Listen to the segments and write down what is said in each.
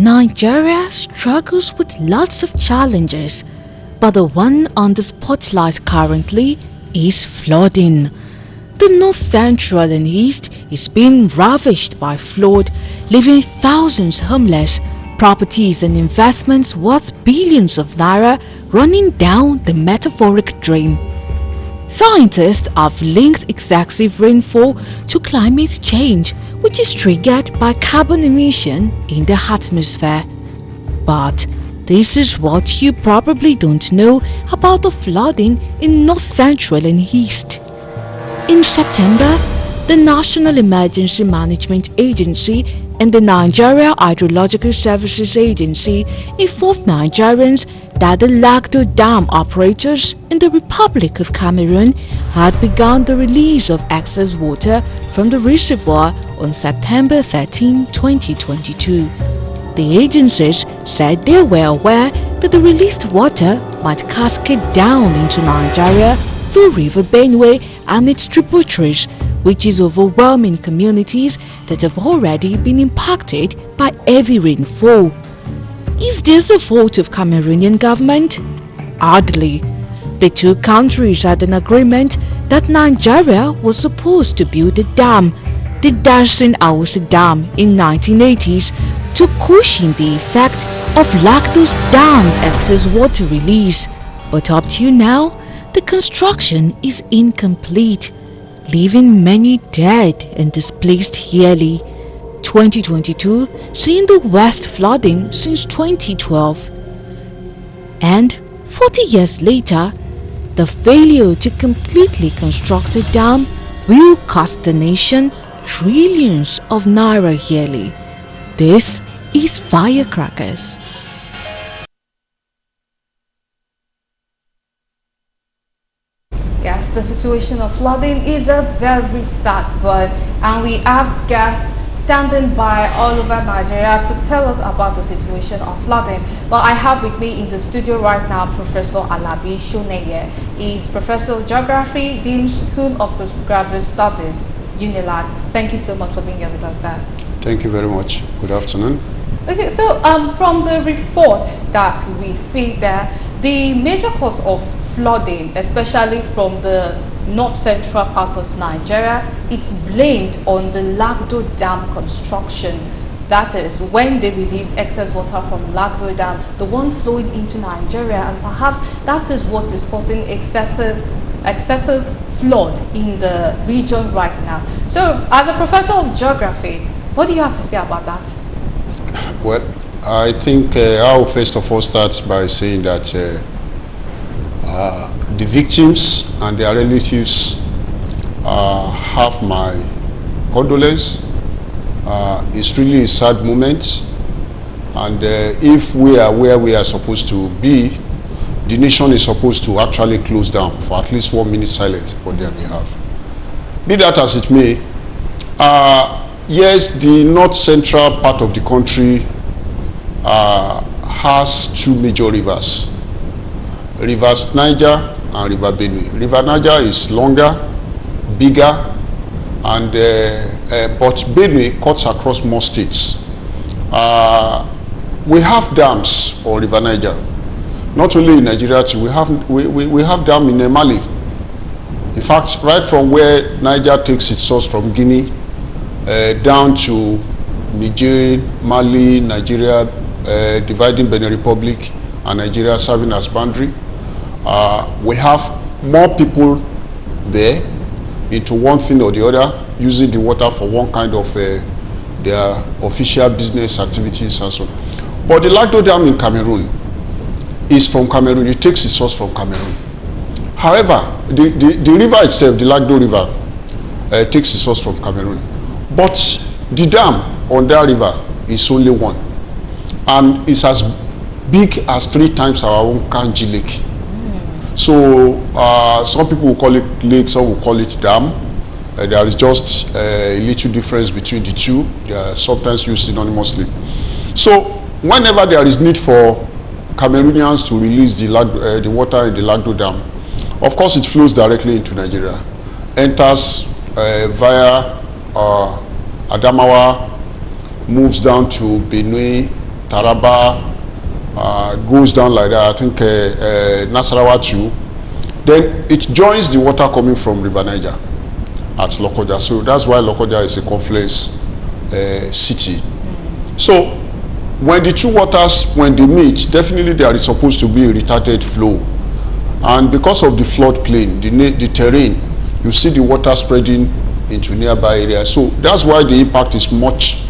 Nigeria struggles with lots of challenges, but the one on the spotlight currently is flooding. The north central and east is being ravished by flood, leaving thousands homeless, properties and investments worth billions of naira running down the metaphoric drain. Scientists have linked excessive rainfall to climate change, which is triggered by carbon emission in the atmosphere. But this is what you probably don't know about the flooding in North Central and East. In September, the National Emergency Management Agency and the Nigeria Hydrological Services Agency informed Nigerians that the Lagdo Dam operators in the Republic of Cameroon had begun the release of excess water from the reservoir on September 13, 2022. The agencies said they were aware that the released water might cascade down into Nigeria through River Benue and its tributaries, which is overwhelming communities that have already been impacted by heavy rainfall. Is this the fault of Cameroonian government? Hardly. The two countries had an agreement that Nigeria was supposed to build a dam, the Darsin Awusi Dam, in 1980s to cushion the effect of Lagdo's dam's excess water release. But up to now, the construction is incomplete, leaving many dead and displaced yearly. 2022 seeing the worst flooding since 2012. And 40 years later, the failure to completely construct a dam will cost the nation trillions of naira yearly. This is Firecrackers. Yes, the situation of flooding is a very sad one, and we have guests standing by all over Nigeria to tell us about the situation of flooding. Well, I have with me in the studio right now Professor Alabi Shoneye. He is Professor of Geography, Dean School of Postgraduate Studies, UNILAG. Thank you so much for being here with us, sir. Thank you very much. Good afternoon. Okay, so from the report that we see there, the major cause of flooding, especially from the north central part of Nigeria, it's blamed on the Lagdo Dam construction. That is, when they release excess water from Lagdo Dam, the one flowing into Nigeria, and perhaps that is what is causing excessive flood in the region right now. So, as a professor of geography, what do you have to say about that? Well, I think I'll first of all start by saying that the victims and their relatives have my condolence. It's really a sad moment, and if we are where we are supposed to be, the nation is supposed to actually close down for at least 1 minute silence on their behalf. Be that as it may, yes, the north central part of the country has two major rivers, Rivers Niger and River Benue. River Niger is longer, bigger, and but Benue cuts across more states. We have dams for River Niger, not only in Nigeria too. We have dam in Mali. In fact, right from where Niger takes its source from Guinea down to Niger, Mali, Nigeria, dividing Benin Republic and Nigeria, serving as boundary. We have more people there into one thing or the other, using the water for one kind of their official business activities and so on. But the Lagdo Dam in Cameroon is from Cameroon. It takes its source from Cameroon. However, the river itself, the Lagdo River, takes its source from Cameroon. But the dam on that river is only one, and it's as big as 3 times our own Kanji Lake. So some people will call it lake, some will call it dam. There is just a little difference between the two. They are sometimes used synonymously. So whenever there is need for Cameroonians to release the water in the Lagdo Dam, of course it flows directly into Nigeria, enters via Adamawa, moves down to Benue, Taraba, goes down like that. I think Nasarawa too. Then it joins the water coming from River Niger at Lokoja. So that's why Lokoja is a confluence city. So when the two waters, when they meet, definitely there is supposed to be a retarded flow. And because of the floodplain, the terrain, you see the water spreading into nearby areas. So that's why the impact is much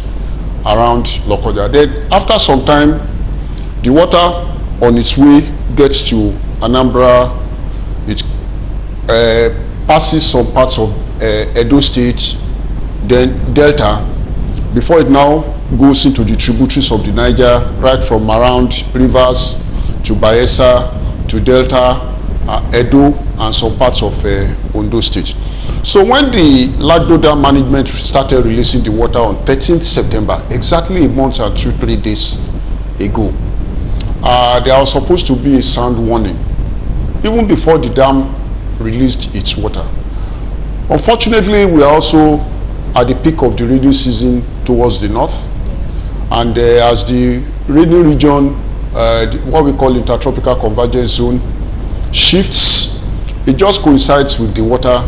around Lokoja. Then after some time, the water on its way gets to Anambra. It passes some parts of Edo State, then Delta, before it now goes into the tributaries of the Niger, right from around Rivers to Bayelsa to Delta, Edo, and some parts of Ondo State. So when the Lagdo Dam management started releasing the water on 13th September, exactly a month and 2-3 days ago, there was supposed to be a sound warning even before the dam released its water. Unfortunately, we are also at the peak of the rainy season towards the north. Yes. And as the rainy region, what we call intertropical convergence zone, shifts, it just coincides with the water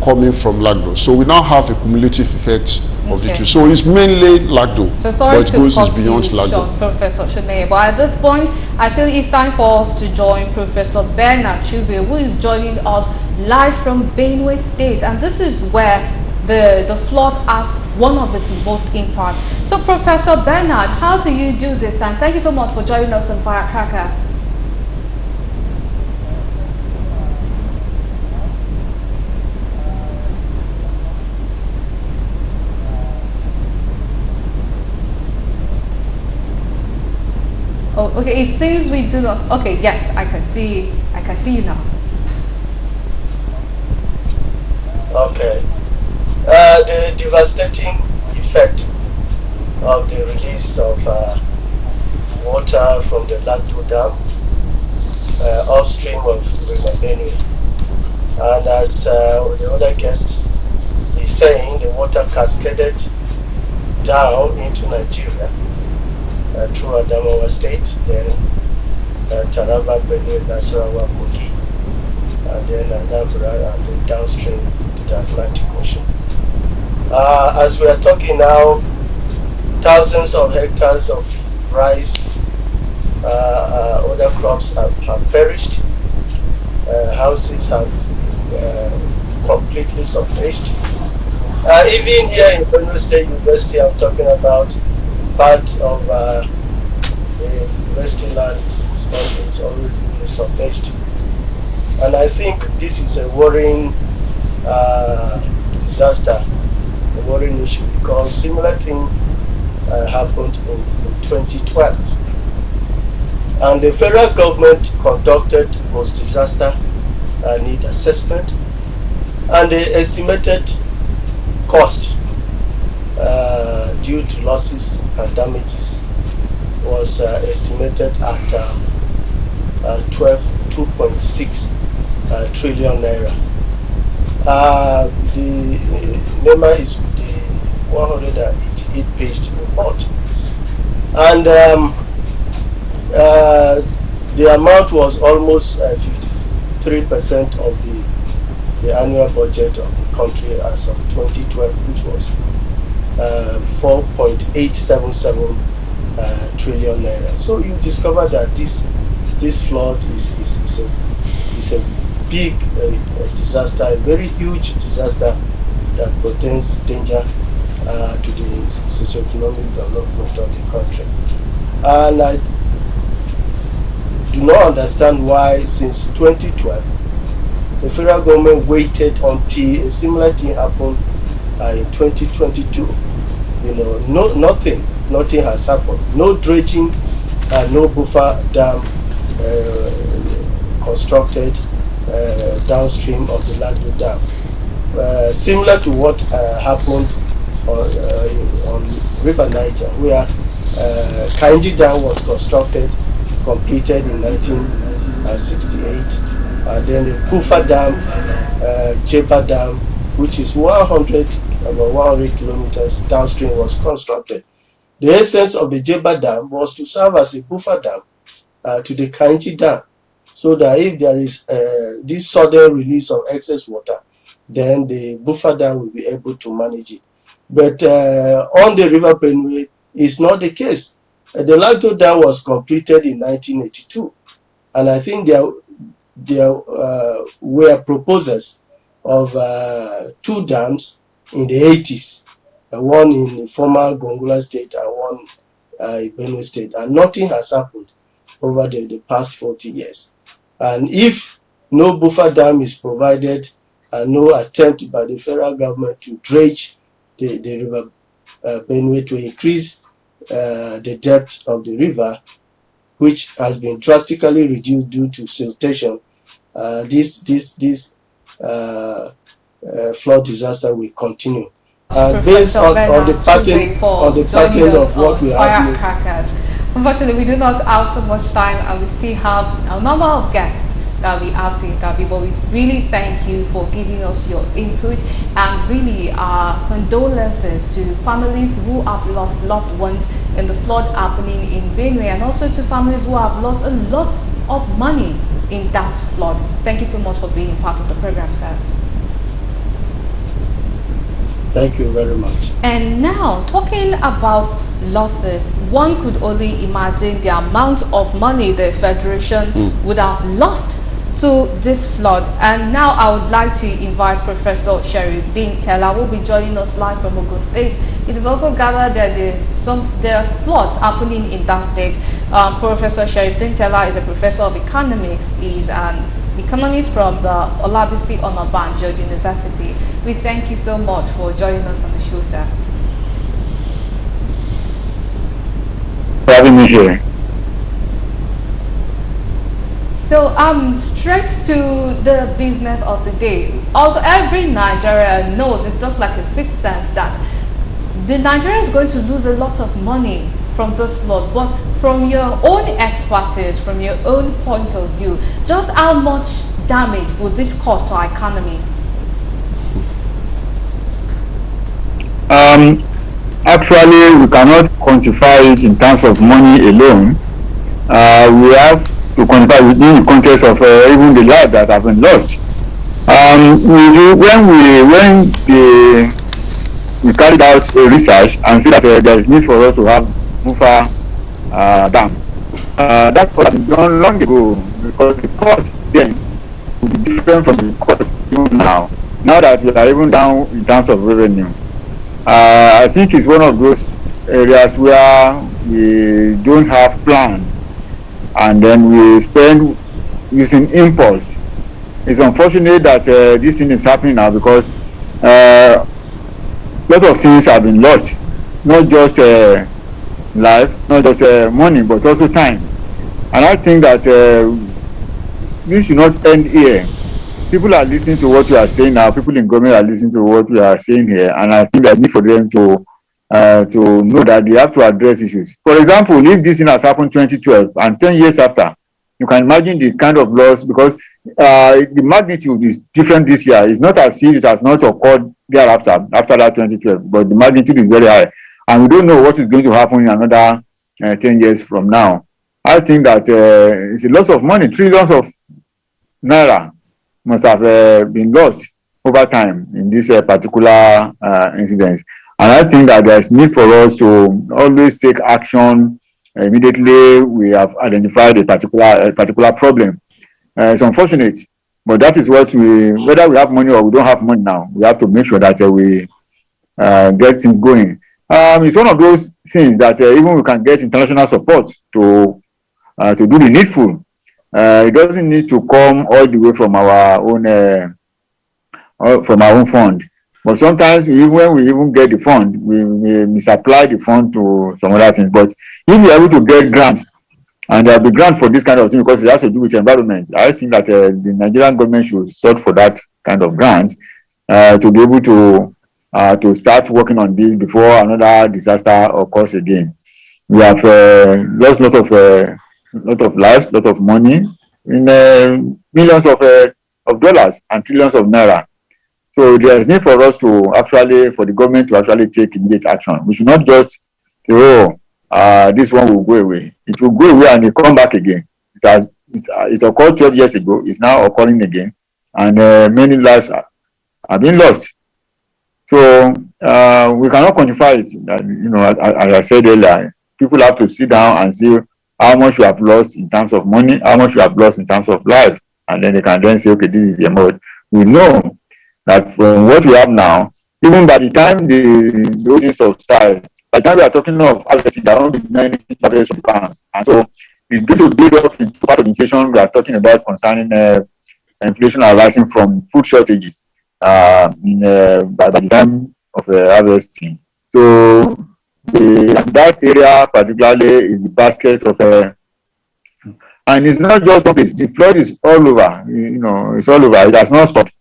coming from Lagdo. So we now have a cumulative effect of the two. So it's mainly Lagdo, so sorry but it to goes cut beyond you Lagdo. short, Professor Shuneye, but at this point, I feel it's time for us to join Professor Bernard Chube, who is joining us live from Benue State, and this is where the flood has one of its most impact. So, Professor Bernard, how do you do this time? Thank you so much for joining us on Firecracker. Oh, okay. It seems we do not. Okay, yes, I can see. I can see you now. Okay. The devastating effect of the release of water from the Lagdo Dam upstream of River Benue, and as the other guest is saying, the water cascaded down into Nigeria through Adamawa State, then Taraba, Benue, Nasarawa, Kogi, and then Anambra, and then downstream to the Atlantic Ocean. As we are talking now, thousands of hectares of rice, other crops have perished. Houses have completely submerged. Even here in Benue State University, I'm talking about part of the university land is already submerged. And I think this is a worrying disaster, a worrying issue, because similar thing happened in 2012. And the federal government conducted post-disaster need assessment, and the estimated cost due to losses and damages was estimated at 2.6 trillion naira. The number is the 188-page report, and the amount was almost 53% of the annual budget of the country as of 2012, which was 4.877 trillion naira. So you discover that this flood is a big disaster, a very huge disaster that portends danger to the socio-economic development of the country. And I do not understand why, since 2012, the federal government waited until a similar thing happened in 2022. Nothing has happened. No dredging, no buffer dam constructed downstream of the Lagdo Dam. Similar to what happened on River Niger, where Kainji Dam was completed in 1968, and then the Buffer Dam, Jeba Dam, which is about 100 kilometers downstream, was constructed. The essence of the Jeba Dam was to serve as a buffer dam to the Kainchi Dam, so that if there is this sudden release of excess water, then the buffer dam will be able to manage it. But on the River Benue, it's not the case. The Lagdo Dam was completed in 1982, and I think there were proposals of 2 dams in the 80s, one in the former Gongola State and one in Benue State, and nothing has happened over the past 40 years. And if no buffer dam is provided and no attempt by the federal government to dredge the river Benue to increase the depth of the river, which has been drastically reduced due to siltation, this flood disaster will continue. Based on the pattern of what we have here. Unfortunately, we do not have so much time, and we still have a number of guests that we have to interview, but we really thank you for giving us your input, and really our condolences to families who have lost loved ones in the flood happening in Benue, and also to families who have lost a lot of money in that flood. Thank you so much for being part of the program, sir. Thank you very much. And now, talking about losses, one could only imagine the amount of money the Federation would have lost to this flood. And now I would like to invite Professor Sherifdeen Tella, who will be joining us live from Ogun State. It is also gathered that there are floods happening in that state. Professor Sherifdeen Tella is a professor of economics. He's an economist from the Olabisi Onabanjo University. We thank you so much for joining us on the show, sir. For having me here. So straight to the business of the day. Although every Nigerian knows, it's just like a sixth sense, that the Nigeria is going to lose a lot of money from this flood. But from your own expertise, from your own point of view, just how much damage would this cause to our economy? Actually, we cannot quantify it in terms of money alone. We have to quantify within the context of even the lives that have been lost. We carried out a research and see that there is need for us to have buffer dam. That was done long ago, because the cost then will be different from the cost even now. Now that we are even down in terms of revenue, I think it's one of those areas where we don't have plans, and then we spend using impulse. It's unfortunate that this thing is happening now, because a lot of things have been lost, not just life, not just money, but also time. And I think that this should not end here. People are listening to what we are saying now. People in government are listening to what we are saying here, and I think there's need for them to know that they have to address issues. For example, if this thing has happened 2012 and 10 years after, you can imagine the kind of loss, because the magnitude is different this year. It's not as if it has not occurred thereafter, after that 2012, but the magnitude is very high, and we don't know what is going to happen in another 10 years from now. I think that it's a loss of money. Trillions of naira must have been lost over time in this particular incident. And I think that there's need for us to always take action immediately we have identified a particular problem. It's unfortunate, but that is what whether we have money or we don't have money now, we have to make sure that we get things going. It's one of those things that even we can get international support to do the needful. It doesn't need to come all the way from our own fund. But sometimes when we even get the fund, we misapply the fund to some other things. But if we are able to get grants, and there will be grants for this kind of thing because it has to do with environment, I think that the Nigerian government should sort for that kind of grant to be able to start working on this before another disaster occurs again. We have lost a lot of lives, lot of money, in millions of dollars and trillions of naira. So there is need for us to for the government to actually take immediate action. We should not just oh, this one will go away. It will go away and it come back again. It occurred 12 years ago. It's now occurring again, and many lives are being lost. So we cannot quantify it. As I said earlier, people have to sit down and see how much you have lost in terms of money, how much you have lost in terms of life, and then they can then say, okay, this is the amount. We know that from what we have now, even by the time the whole thing subsides, by the time we are talking of harvesting, there won't be many harvest of pounds. And so it's going to build up into part of inflation we are talking about concerning inflation arising from food shortages by the time of harvesting. So that area particularly is the basket of and it's not just one place. The flood is all over. It's all over. It has not stopped.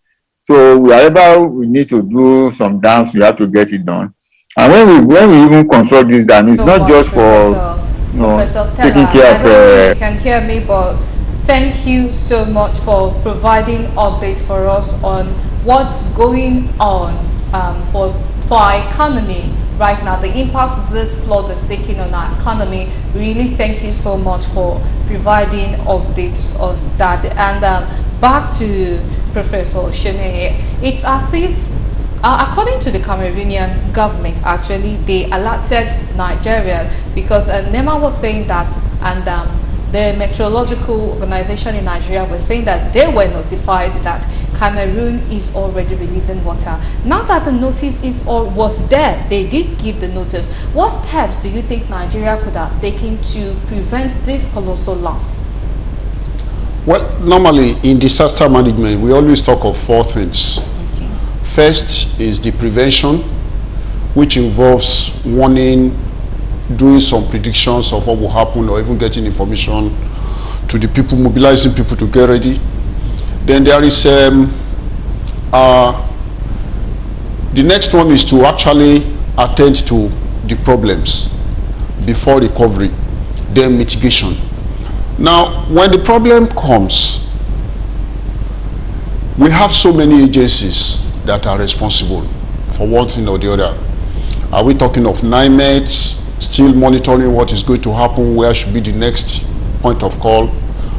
So wherever we need to do some dams, we have to get it done. And when we even construct this dam, it's So not much, just for Professor taking Teller. care I don't know if of. you can hear me, but thank you so much for providing update for us on what's going on for our economy right now, the impact this flood is taking on our economy. Really, thank you so much for providing updates on that. And back to Professor Sheneye, it's as if according to the Cameroonian government, actually, they alerted Nigeria because NEMA was saying that, and the meteorological organization in Nigeria was saying that they were notified that Cameroon is already releasing water. Now that the notice was there, they did give the notice. What steps do you think Nigeria could have taken to prevent this colossal loss? Well, normally in disaster management, we always talk of four things. Okay. First is the prevention, which involves warning, doing some predictions of what will happen, or even getting information to the people, mobilizing people to get ready. Then there is the next one is to actually attend to the problems before recovery, then mitigation. Now, when the problem comes, we have so many agencies that are responsible for one thing or the other. Are we talking of NIMET, still monitoring what is going to happen, where should be the next point of call?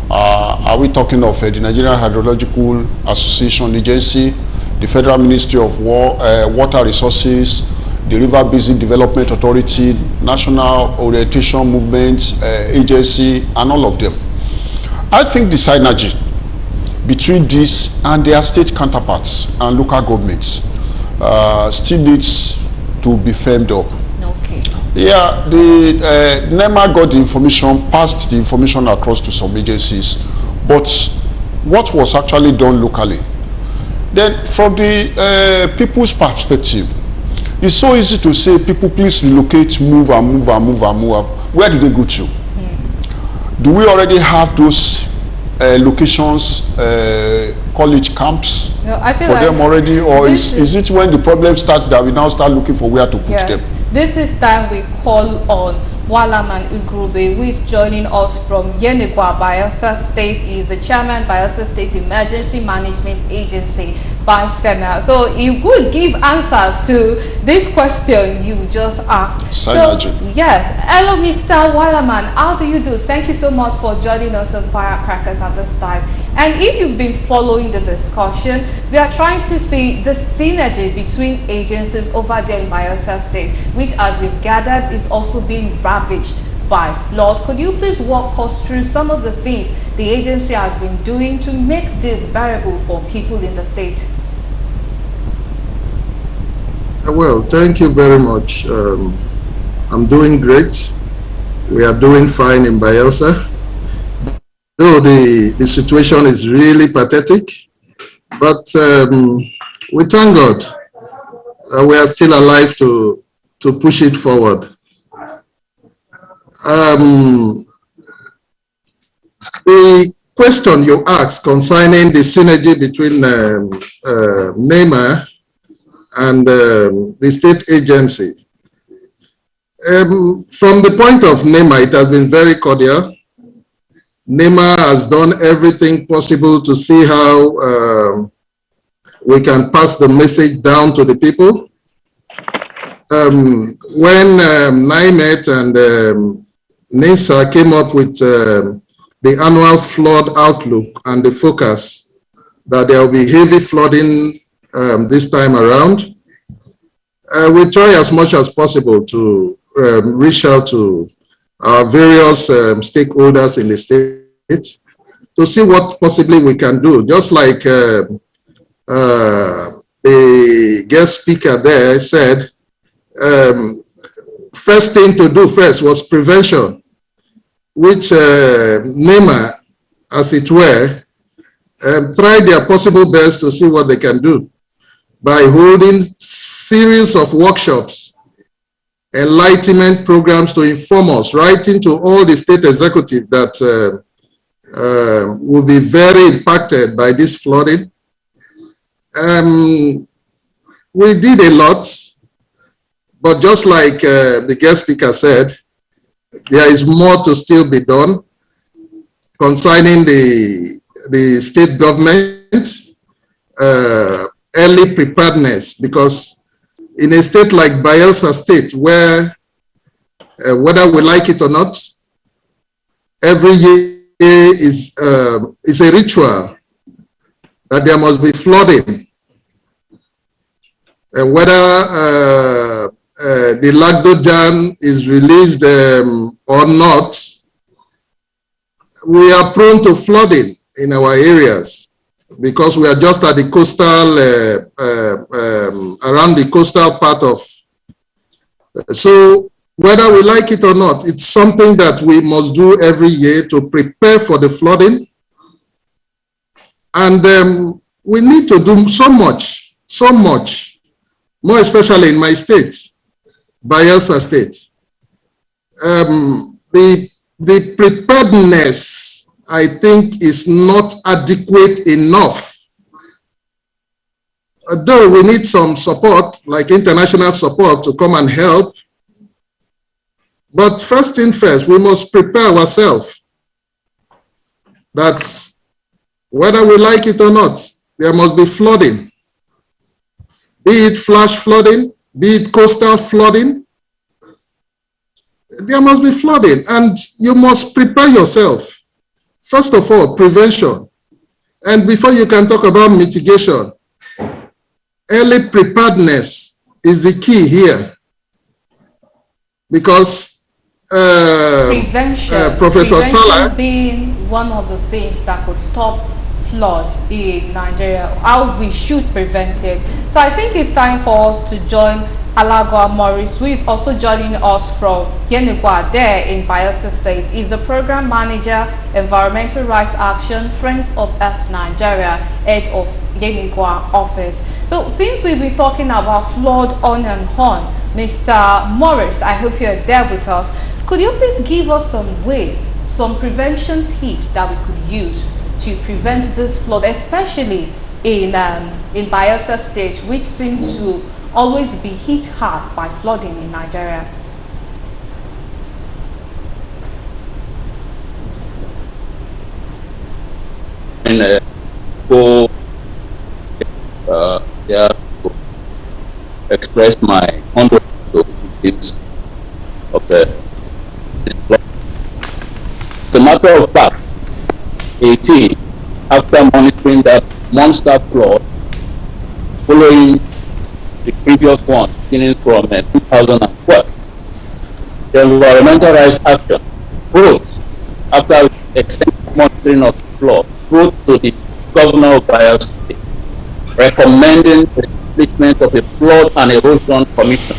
Are we talking of the Nigerian Hydrological Association Agency, the Federal Ministry of Water Resources, the River Basin Development Authority, National Orientation Movement Agency, and all of them? I think the synergy between this and their state counterparts and local governments still needs to be firmed up. Okay. Yeah, the NEMA got the information, passed the information across to some agencies, but what was actually done locally? Then from the people's perspective, it's so easy to say, people please relocate, move and move and move and move. Where do they go to? Do we already have those locations, college camps I feel for like them already, or is it when the problem starts that we now start looking for where to put them? This is time we call on Walaman Ugrube, who is joining us from Yenegua, Bayelsa State. He is the chairman, Bayelsa State Emergency Management Agency, BYSEMA. So he would give answers to this question you just asked. Synergy. So, yes. Hello, Mr. Walaman. How do you do? Thank you so much for joining us on Firecrackers at this time. And if you've been following the discussion, we are trying to see the synergy between agencies over there in Bayelsa State, which, as we've gathered, is also being ravaged by flood. Could you please walk us through some of the things the agency has been doing to make this bearable for people in the state? Well, thank you very much. I'm doing great. We are doing fine in Bayelsa. Though the situation is really pathetic, but we thank God we are still alive to push it forward. The question you asked concerning the synergy between NEMA and the state agency. From the point of NEMA, it has been very cordial. NEMA has done everything possible to see how we can pass the message down to the people. when NIMET and NISA came up with the annual flood outlook and the focus that there will be heavy flooding this time around, we try as much as possible to reach out to our various stakeholders in the state to see what possibly we can do. Just like the guest speaker there said, first thing to do first was prevention, which NEMA, as it were, tried their possible best to see what they can do by holding series of workshops, enlightenment programs to inform us, writing to all the state executives that will be very impacted by this flooding. We did a lot, but just like the guest speaker said, there is more to still be done concerning the state government, early preparedness, because in a state like Bayelsa State, where whether we like it or not, every year is a ritual that there must be flooding. Whether the Lagdo Dam is released or not, we are prone to flooding in our areas because we are just at the coastal, around the coastal part of. So whether we like it or not, it's something that we must do every year to prepare for the flooding. And we need to do so much, more especially in my state, Bayelsa State. The preparedness, I think, is not adequate enough. Though we need some support, like international support, to come and help. But first thing first, we must prepare ourselves that whether we like it or not, there must be flooding. Be it flash flooding, be it coastal flooding, there must be flooding, and you must prepare yourself. First of all, prevention. And before you can talk about mitigation, early preparedness is the key here. Because Professor Tala being one of the things that could stop flood in Nigeria, how we should prevent it. So I think it's time for us to join Alagwa Morris, who is also joining us from Yenigua there in Bayelsa State. He's the Program Manager, Environmental Rights Action, Friends of Earth Nigeria, Head of Yenigua Office. So since we've been talking about flood on and on, Mr. Morris, I hope you're there with us. Could you please give us some ways, some prevention tips that we could use to prevent this flood, especially in Bayelsa State, which seems to always be hit hard by flooding in Nigeria? And yeah, to express my condolences to victims of this flood. As a matter of fact, 18, after monitoring that monster flood following the previous one, beginning from 2012, the environmental rights action wrote, after extensive monitoring of the flood, wrote to the governor of Bayelsa State, recommending the establishment of a flood and erosion commission,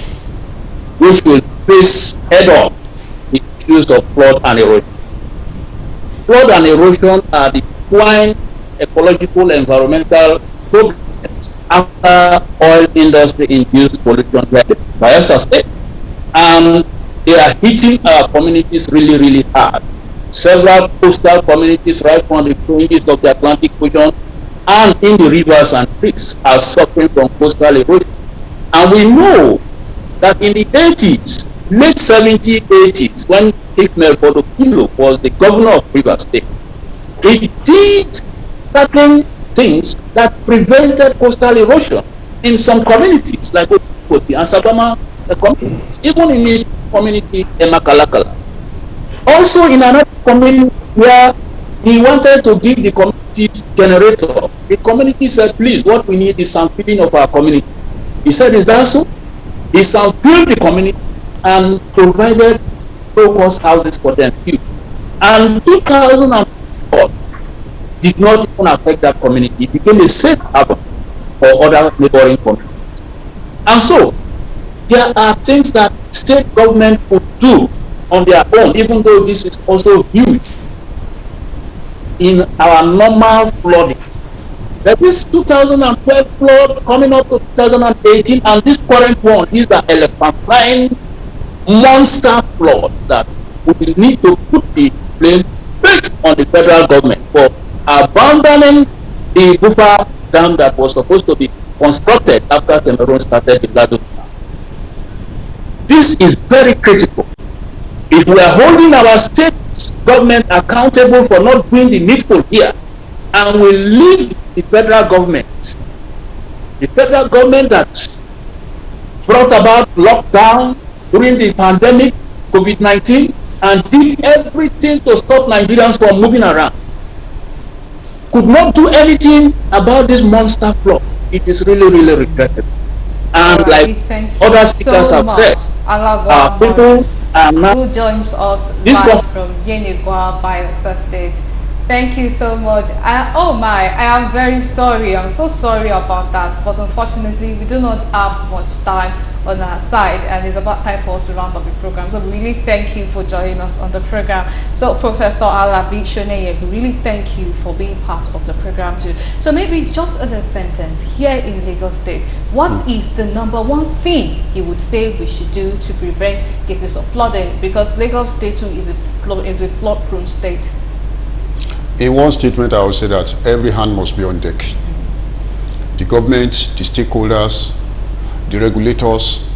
which will face head-on the issues of flood and erosion. Flood and erosion are the twin ecological environmental problems after oil industry induced pollution here in Bayelsa State, and they are hitting our communities really, really hard. Several coastal communities right from the fringes of the Atlantic Ocean and in the rivers and creeks are suffering from coastal erosion. And we know that in the 80s, late 70s, 80s, when Hikmel Bodokilo was the governor of Rivers State, he did certain things that prevented coastal erosion in some communities like Okoti and Sabama the communities, even in his community, Emakalakala. Also in another community where he wanted to give the community generator, the community said, please, what we need is some feeding of our community. He said, is that so? He built the community and provided low-cost houses for them. And 2004 did not even affect that community. It became a safe harbor for other neighboring communities. And so, there are things that state government could do on their own, even though this is also huge in our normal flooding. But this 2012 flood coming up to 2018 and this current one, these are elephantine monster flood that we need to put the blame straight on the federal government for abandoning the buffer dam that was supposed to be constructed after Cameroon started the Lado. This is very critical. If we are holding our state government accountable for not doing the needful here, and we leave the federal government that brought about lockdown during the pandemic, COVID-19, and did everything to stop Nigerians from moving around, could not do anything about this monster flood. It is really, really regrettable. And like other speakers have said, our people are now who joins us live from Yenigua, Bayelsa State. Thank you so much. Oh my, I am very sorry. I'm so sorry about that. But unfortunately, we do not have much time on our side, and it's about time for us to round up the program. So we really thank you for joining us on the program. So Professor Alabi Shoneye, we really thank you for being part of the program too. So maybe just in a sentence, here in Lagos State, what is the #1 thing you would say we should do to prevent cases of flooding? Because Lagos State too is a flood-prone state. In one statement, I would say that every hand must be on deck. The government, the stakeholders, the regulators,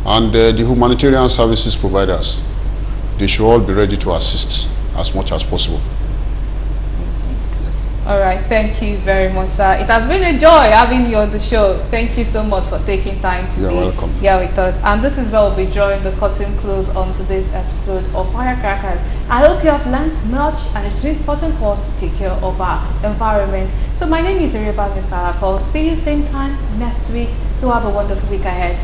and the humanitarian services providers, they should all be ready to assist as much as possible. All right, thank you very much, sir. It has been a joy having you on the show. Thank you so much for taking time to be here with us. And this is where we'll be drawing the curtain close on today's episode of Firecrackers. I hope you have learned much, and it's really important for us to take care of our environment. So my name is Irebami Salako. See you same time next week. Do have a wonderful week ahead.